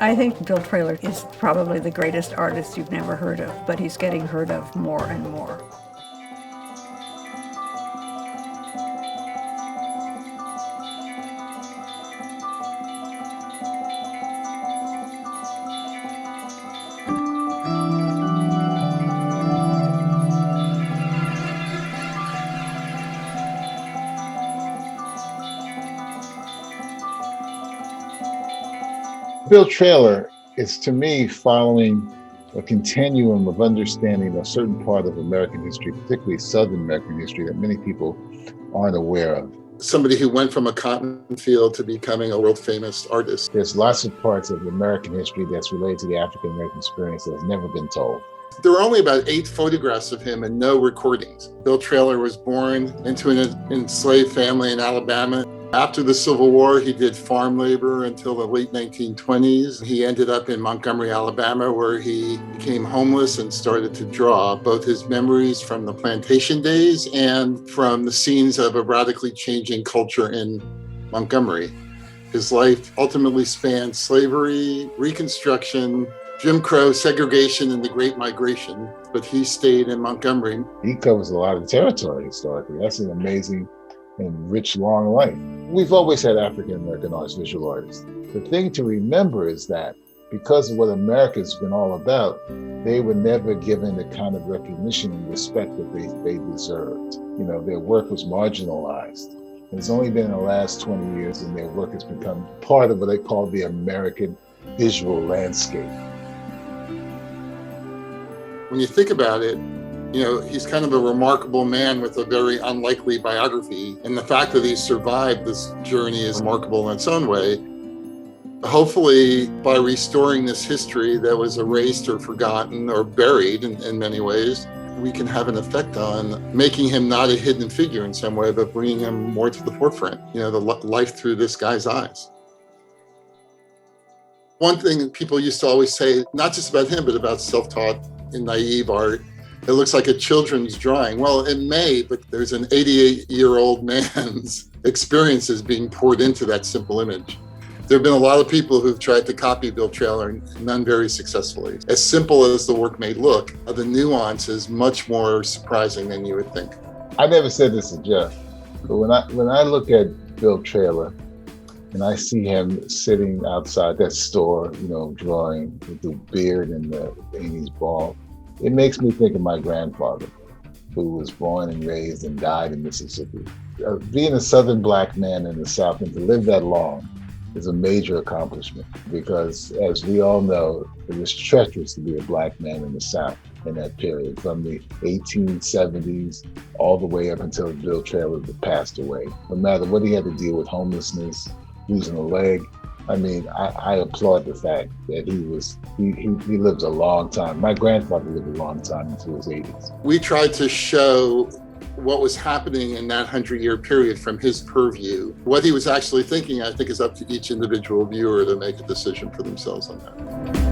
I think Bill Traylor is probably the greatest artist you've never heard of, but he's getting heard of more and more. Bill Traylor is, to me, following a continuum of understanding a certain part of American history, particularly Southern American history, that many people aren't aware of. Somebody who went from a cotton field to becoming a world famous artist. There's lots of parts of American history that's related to the African American experience that has never been told. There were only about 8 photographs of him and no recordings. Bill Traylor was born into an enslaved family in Alabama. After the Civil War, he did farm labor until the late 1920s. He ended up in Montgomery, Alabama, where he became homeless and started to draw both his memories from the plantation days and from the scenes of a radically changing culture in Montgomery. His life ultimately spanned slavery, Reconstruction, Jim Crow, segregation, and the Great Migration, but he stayed in Montgomery. He covers a lot of territory historically. That's an amazing and rich, long life. We've always had African-American artists, visual artists. The thing to remember is that because of what America's been all about, they were never given the kind of recognition and respect that they deserved. You know, their work was marginalized. And it's only been in the last 20 years and their work has become part of what they call the American visual landscape. When you think about it, you know, he's kind of a remarkable man with a very unlikely biography. And the fact that he survived this journey is remarkable in its own way. Hopefully, by restoring this history that was erased or forgotten or buried in many ways, we can have an effect on making him not a hidden figure in some way, but bringing him more to the forefront, you know, the life through this guy's eyes. One thing that people used to always say, not just about him, but about self-taught and naive art, it looks like a children's drawing. Well, it may, but there's an 88-year-old man's experiences being poured into that simple image. There have been a lot of people who've tried to copy Bill Traylor, and none very successfully. As simple as the work may look, the nuance is much more surprising than you would think. I never said this to Jeff, but when I look at Bill Traylor and I see him sitting outside that store, you know, drawing with the beard and his bald, it makes me think of my grandfather, who was born and raised and died in Mississippi. Being a Southern Black man in the South and to live that long is a major accomplishment because, as we all know, it was treacherous to be a Black man in the South in that period, from the 1870s all the way up until Bill Traylor passed away. No matter what he had to deal with, homelessness, losing a leg. I mean, I applaud the fact that he lived a long time. My grandfather lived a long time into his 80s. We tried to show what was happening in that 100-year period from his purview. What he was actually thinking, I think, is up to each individual viewer to make a decision for themselves on that.